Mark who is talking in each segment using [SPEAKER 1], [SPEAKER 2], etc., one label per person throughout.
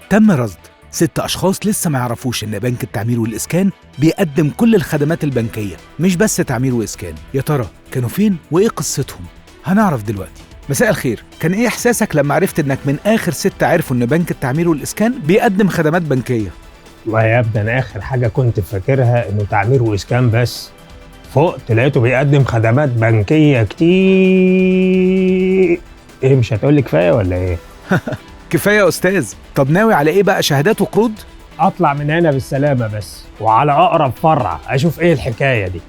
[SPEAKER 1] تم رصد 6 أشخاص لسه ما يعرفوش إن بنك التعمير والإسكان بيقدم كل الخدمات البنكية، مش بس تعمير وإسكان. يا ترى كانوا فين وإيه قصتهم؟ هنعرف دلوقتي. مساء الخير، كان إيه إحساسك لما عرفت إنك من آخر 6 عرفوا إن بنك التعمير والإسكان بيقدم خدمات بنكية؟
[SPEAKER 2] والله يا ابني أنا آخر حاجة كنت فاكرها إنه تعمير وإسكان بس، فوقت لقيته بيقدم خدمات بنكية كتير. إيه مش هتقولي كفاية ولا إيه؟
[SPEAKER 1] كفاية يا أستاذ. طب ناوي على إيه بقى، شهادات وقروض؟
[SPEAKER 2] أطلع من هنا بالسلامة بس، وعلى أقرب فرع أشوف إيه الحكاية دي.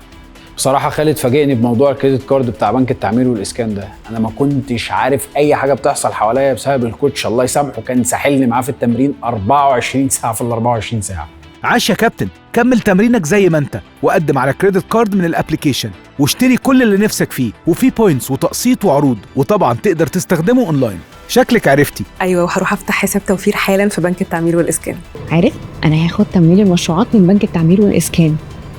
[SPEAKER 3] بصراحة خالد فاجئني بموضوع الكريدت كارد بتاع بنك التعمير والإسكان ده. أنا ما كنتش عارف أي حاجة بتحصل حواليا بسبب الكوتش الله يسامحه، كان ساحلني معاه في التمرين 24 ساعة في ال 24 ساعة.
[SPEAKER 1] عاش يا كابتن، كمل تمرينك زي ما انت وقدم على كريدت كارد من الابليكيشن واشتري كل اللي نفسك فيه، وفي بوينتس وتقسيط وعروض، وطبعا تقدر تستخدمه اونلاين. شكلك عرفتي.
[SPEAKER 4] ايوه، وهروح افتح حساب توفير حالا في بنك التعمير والاسكان.
[SPEAKER 5] عارف، انا هاخد تمويل المشروعات من بنك التعمير والاسكان،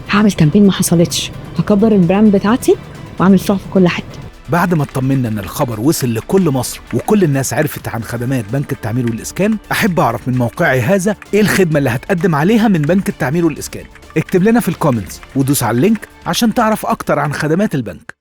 [SPEAKER 5] هعمل كامبين ما حصلتش، هكبر البراند بتاعتي واعمل فروع في كل حته.
[SPEAKER 1] بعد ما اطمنا ان الخبر وصل لكل مصر وكل الناس عرفت عن خدمات بنك التعمير والإسكان، احب اعرف من موقعي هذا ايه الخدمة اللي هتقدم عليها من بنك التعمير والإسكان. اكتب لنا في الكومنتس ودوس على اللينك عشان تعرف اكتر عن خدمات البنك.